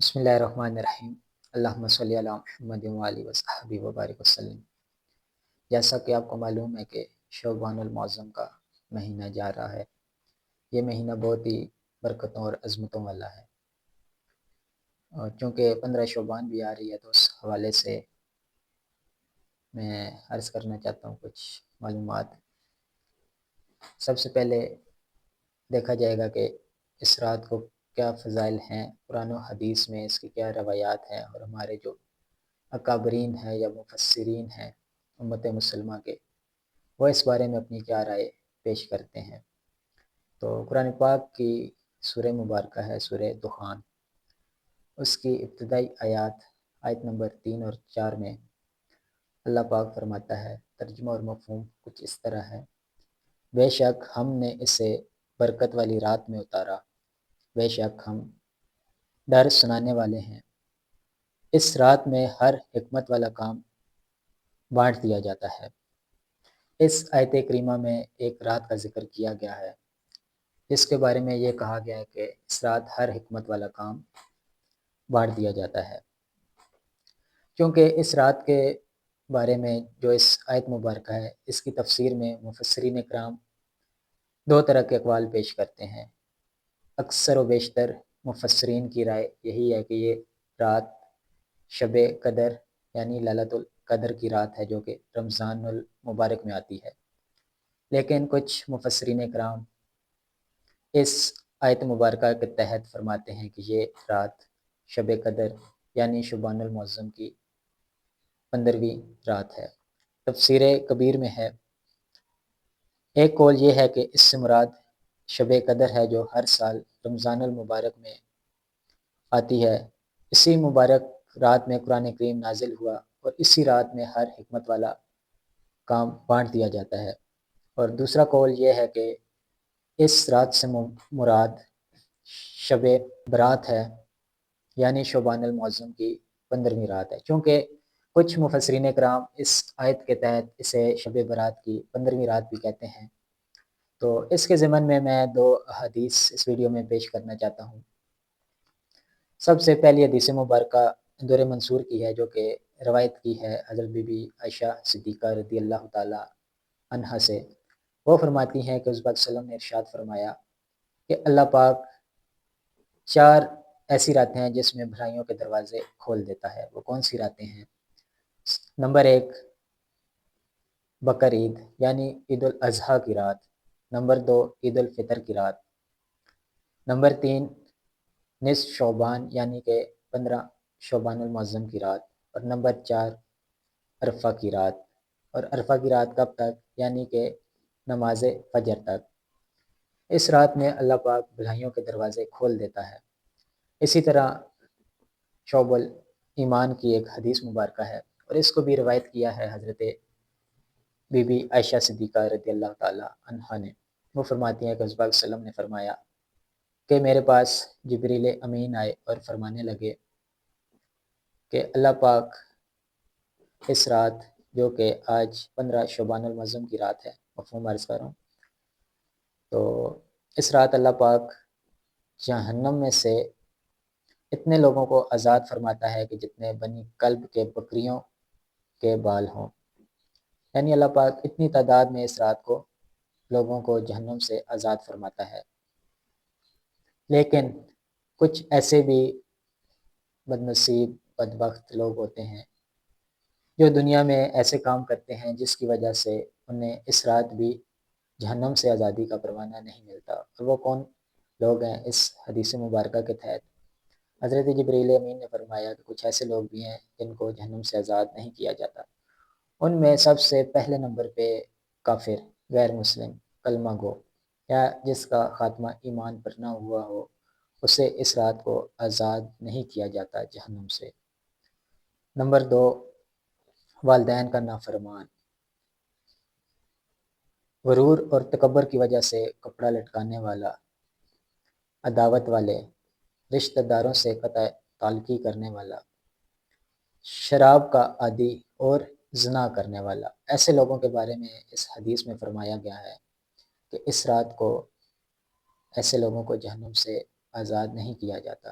بسم اللہ الرحمن الرحیم۔ اللہم صلی علی محمد وآلہ وصحبہ وبارک وسلم۔ جیسا کہ آپ کو معلوم ہے کہ شعبان المعظم کا مہینہ جا رہا ہے۔ یہ مہینہ بہت ہی برکتوں اور عظمتوں والا ہے، اور چونکہ 15 شعبان بھی آ رہی ہے تو اس حوالے سے میں عرض کرنا چاہتا ہوں کچھ معلومات۔ سب سے پہلے دیکھا جائے گا کہ اس رات کو کیا فضائل ہیں، قرآن و حدیث میں اس کی کیا روایات ہیں، اور ہمارے جو اکابرین ہیں یا مفسرین ہیں امت مسلمہ کے، وہ اس بارے میں اپنی کیا رائے پیش کرتے ہیں۔ تو قرآن پاک کی سورہ مبارکہ ہے سورہ دخان، اس کی ابتدائی آیت نمبر 3 اور 4 میں اللہ پاک فرماتا ہے، ترجمہ اور مفہوم کچھ اس طرح ہے: بے شک ہم نے اسے برکت والی رات میں اتارا، بے شک ہم ڈر سنانے والے ہیں۔ اس رات میں ہر حکمت والا کام بانٹ دیا جاتا ہے۔ اس آیت کریمہ میں ایک رات کا ذکر کیا گیا ہے جس کے بارے میں یہ کہا گیا ہے کہ اس رات ہر حکمت والا کام بانٹ دیا جاتا ہے، کیونکہ اس رات کے بارے میں جو اس آیت مبارکہ ہے اس کی تفسیر میں مفسرین اکرام دو طرح کے اقوال پیش کرتے ہیں۔ اکثر و بیشتر مفسرین کی رائے یہی ہے کہ یہ رات شب قدر یعنی لیلۃ القدر کی رات ہے، جو کہ رمضان المبارک میں آتی ہے، لیکن کچھ مفسرین اکرام اس آیت مبارکہ کے تحت فرماتے ہیں کہ یہ رات شب قدر یعنی شعبان المعظم کی 15ویں رات ہے۔ تفسیر کبیر میں ہے، ایک قول یہ ہے کہ اس سے مراد شب قدر ہے جو ہر سال رمضان المبارک میں آتی ہے۔ اسی مبارک رات میں قرآن کریم نازل ہوا اور اسی رات میں ہر حکمت والا کام بانٹ دیا جاتا ہے۔ اور دوسرا قول یہ ہے کہ اس رات سے مراد شب برات ہے یعنی شعبان المعظم کی 15ویں رات ہے، چونکہ کچھ مفسرین کرام اس آیت کے تحت اسے شب برات کی 15ویں رات بھی کہتے ہیں۔ تو اس کے ضمن میں دو حدیث اس ویڈیو میں پیش کرنا چاہتا ہوں۔ سب سے پہلی حدیث مبارکہ در منصور کی ہے، جو کہ روایت کی ہے حضرت بی بی عائشہ صدیقہ رضی اللہ تعالی عنہا سے۔ وہ فرماتی ہیں کہ حضور صلی اللہ علیہ وسلم نے ارشاد فرمایا کہ اللہ پاک 4 ایسی راتیں ہیں جس میں بھلائیوں کے دروازے کھول دیتا ہے۔ وہ کون سی راتیں ہیں؟ نمبر 1 بقر عید یعنی عید الاضحیٰ کی رات، نمبر 2 عید الفطر کی رات، نمبر 3 نصف شعبان یعنی کہ 15 شعبان المعظم کی رات، اور نمبر 4 عرفہ کی رات۔ اور عرفہ کی رات کب تک؟ یعنی کہ نماز فجر تک۔ اس رات میں اللہ پاک بھلائیوں کے دروازے کھول دیتا ہے۔ اسی طرح شعب الایمان کی ایک حدیث مبارکہ ہے، اور اس کو بھی روایت کیا ہے حضرت بی بی عائشہ صدیقہ رضی اللہ تعالی عنہا نے۔ وہ فرماتی ہیں کہ حضور صلی اللہ علیہ وسلم نے فرمایا کہ میرے پاس جبریل امین آئے اور فرمانے لگے کہ اللہ پاک اس رات جو کہ آج 15 شعبان المعظم کی رات ہے، مفہوم عرض کر رہا ہوں، تو اس رات اللہ پاک جہنم میں سے اتنے لوگوں کو آزاد فرماتا ہے کہ جتنے بنی کلب کے بکریوں کے بال ہوں، یعنی اللہ پاک اتنی تعداد میں اس رات کو لوگوں کو جہنم سے آزاد فرماتا ہے۔ لیکن کچھ ایسے بھی بد نصیب بدبخت لوگ ہوتے ہیں جو دنیا میں ایسے کام کرتے ہیں جس کی وجہ سے انہیں اس رات بھی جہنم سے آزادی کا پروانہ نہیں ملتا۔ اور وہ کون لوگ ہیں؟ اس حدیث مبارکہ کے تحت حضرت جبریل امین نے فرمایا کہ کچھ ایسے لوگ بھی ہیں جن کو جہنم سے آزاد نہیں کیا جاتا۔ ان میں سب سے پہلے نمبر پہ کافر، غیر مسلم، کلمہ گو، یا جس کا خاتمہ ایمان پر نہ ہوا ہو، اسے اس رات کو آزاد نہیں کیا جاتا جہنم سے۔ نمبر 2 والدین کا نافرمان، غرور اور تکبر کی وجہ سے کپڑا لٹکانے والا، عداوت والے، رشتہ داروں سے قطع تعلقی کرنے والا، شراب کا عادی اور زنا کرنے والا، ایسے لوگوں کے بارے میں اس حدیث میں فرمایا گیا ہے کہ اس رات کو ایسے لوگوں کو جہنم سے آزاد نہیں کیا جاتا۔